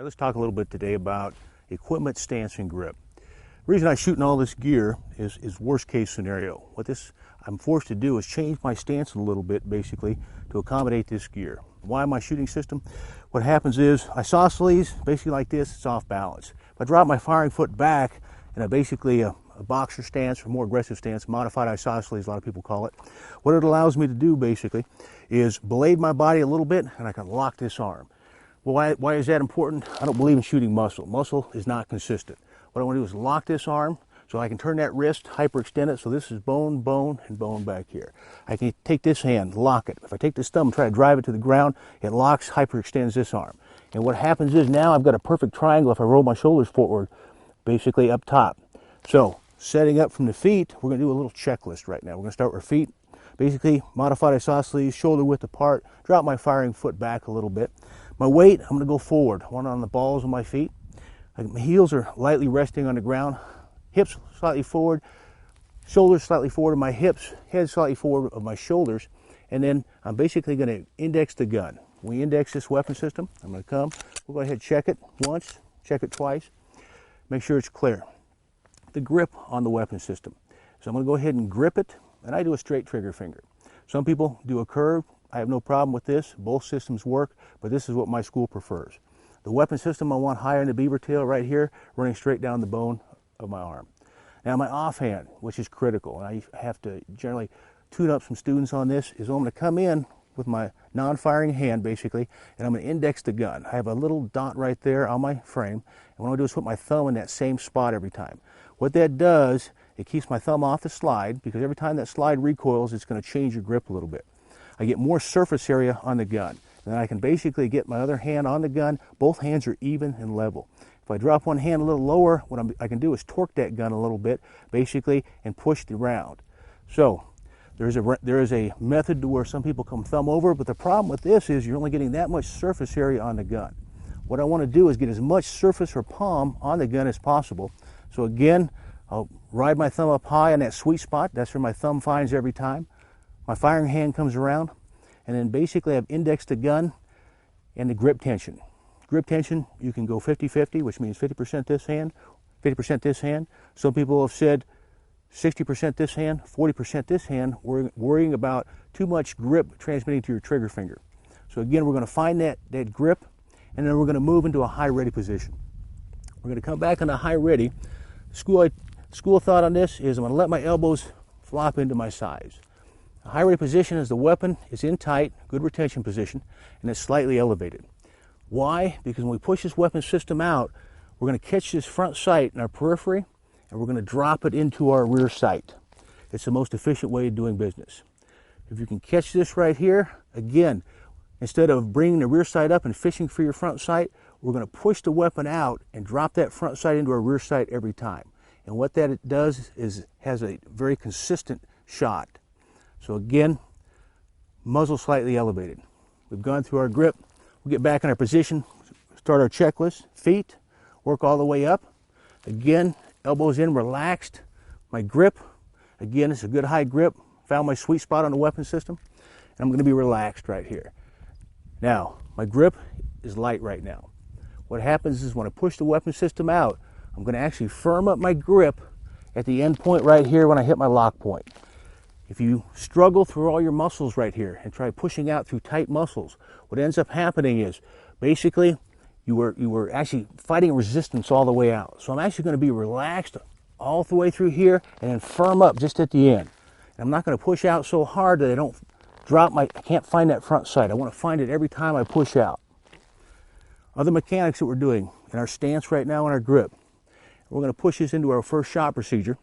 right, let's talk a little bit today about equipment, stance, and grip. The reason I shoot in all this gear is worst case scenario. What I'm forced to do is change my stance a little bit, basically, to accommodate this gear. Why my shooting system? What happens is isosceles, basically like this, it's off balance. If I drop my firing foot back in a boxer stance or more aggressive stance, modified isosceles, a lot of people call it, what it allows me to do basically is blade my body a little bit and I can lock this arm. Well, why is that important? I don't believe in shooting muscle. Muscle is not consistent. What I want to do is lock this arm so I can turn that wrist, hyperextend it, so this is bone, bone, and bone back here. I can take this hand, lock it. If I take this thumb and try to drive it to the ground, it locks, hyperextends this arm. And what happens is now I've got a perfect triangle if I roll my shoulders forward, basically up top. So, setting up from the feet, we're going to do a little checklist right now. We're going to start with feet. Basically, modified isosceles, shoulder width apart, drop my firing foot back a little bit. My weight, I'm going to go forward, one on the balls of my feet. My heels are lightly resting on the ground, hips slightly forward, shoulders slightly forward of my hips, head slightly forward of my shoulders, and then I'm basically going to index the gun. When we index this weapon system, I'm going to come, we'll go ahead and check it once, check it twice, make sure it's clear. The grip on the weapon system. So I'm going to go ahead and grip it, and I do a straight trigger finger. Some people do a curve. I have no problem with this. Both systems work, but this is what my school prefers. The weapon system I want higher in the beaver tail right here, running straight down the bone of my arm. Now my offhand, which is critical, and I have to generally tune up some students on this, is I'm going to come in with my non-firing hand basically, and I'm going to index the gun. I have a little dot right there on my frame, and what I'm going to do is put my thumb in that same spot every time. What that does, it keeps my thumb off the slide, because every time that slide recoils, it's going to change your grip a little bit. I get more surface area on the gun. Then I can basically get my other hand on the gun. Both hands are even and level. If I drop one hand a little lower, what I can do is torque that gun a little bit, basically, and push the round. So there is a method to where some people come thumb over, but the problem with this is you're only getting that much surface area on the gun. What I want to do is get as much surface or palm on the gun as possible. So again, I'll ride my thumb up high on that sweet spot. That's where my thumb finds every time. My firing hand comes around, and then basically I've indexed the gun and the grip tension. Grip tension, you can go 50-50, which means 50% this hand, 50% this hand. Some people have said 60% this hand, 40% this hand, worrying about too much grip transmitting to your trigger finger. So again, we're going to find that grip, and then we're going to move into a high ready position. We're going to come back into high ready. School of thought on this is I'm going to let my elbows flop into my sides. A high ready position is the weapon is in tight, good retention position, and it's slightly elevated. Why? Because when we push this weapon system out, we're going to catch this front sight in our periphery, and we're going to drop it into our rear sight. It's the most efficient way of doing business. If you can catch this right here, again, instead of bringing the rear sight up and fishing for your front sight, we're going to push the weapon out and drop that front sight into our rear sight every time. And what that does is has a very consistent shot. So again, muzzle slightly elevated. We've gone through our grip. We'll get back in our position, start our checklist. Feet, work all the way up. Again, elbows in, relaxed. My grip, again, it's a good high grip. Found my sweet spot on the weapon system. And I'm going to be relaxed right here. Now, my grip is light right now. What happens is when I push the weapon system out, I'm going to actually firm up my grip at the end point right here when I hit my lock point. If you struggle through all your muscles right here and try pushing out through tight muscles, what ends up happening is basically you were actually fighting resistance all the way out. So I'm actually going to be relaxed all the way through here and then firm up just at the end. And I'm not going to push out so hard that I don't drop I can't find that front sight. I want to find it every time I push out. Other mechanics that we're doing in our stance right now in our grip, we're going to push this into our first shot procedure,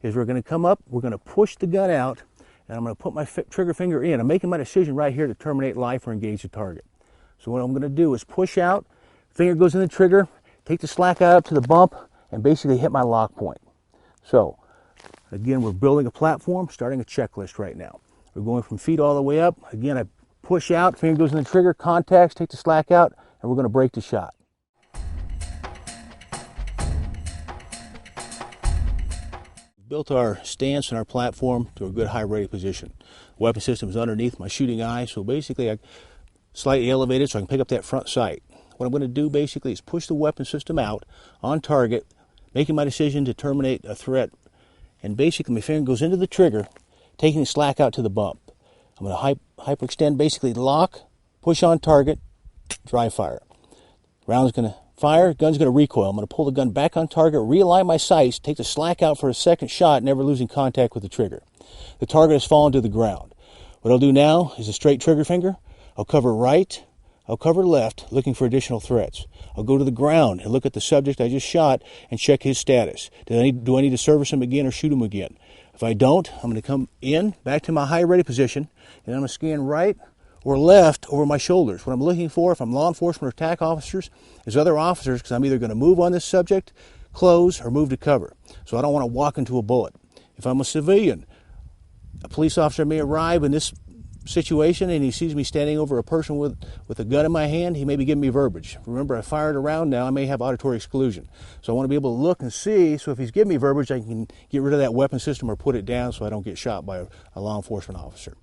is we're going to come up, we're going to push the gun out, and I'm going to put my trigger finger in. I'm making my decision right here to terminate life or engage the target. So what I'm going to do is push out, finger goes in the trigger, take the slack out up to the bump, and basically hit my lock point. So again, we're building a platform, starting a checklist right now. We're going from feet all the way up. Again, I push out, finger goes in the trigger, contacts, take the slack out, and we're going to break the shot. Built our stance and our platform to a good high ready position. The weapon system is underneath my shooting eye, so basically I slightly elevated so I can pick up that front sight. what I'm going to do basically is push the weapon system out on target, making my decision to terminate a threat. And basically my finger goes into the trigger, taking the slack out to the bump. I'm going to hyperextend, basically lock, push on target, dry fire. Round's going to fire, gun's going to recoil. I'm going to pull the gun back on target, realign my sights, take the slack out for a second shot, never losing contact with the trigger. The target has fallen to the ground. What I'll do now is a straight trigger finger. I'll cover right, I'll cover left, looking for additional threats. I'll go to the ground and look at the subject I just shot and check his status. Do I need to service him again or shoot him again? If I don't, I'm going to come in, back to my high ready position, and I'm going to scan right or left over my shoulders. What I'm looking for, if I'm law enforcement or attack officers, is other officers, because I'm either going to move on this subject, close, or move to cover. So I don't want to walk into a bullet. If I'm a civilian, a police officer may arrive in this situation and he sees me standing over a person with a gun in my hand, he may be giving me verbiage. Remember, I fired a round now, I may have auditory exclusion. So I want to be able to look and see, so if he's giving me verbiage, I can get rid of that weapon system or put it down so I don't get shot by a law enforcement officer.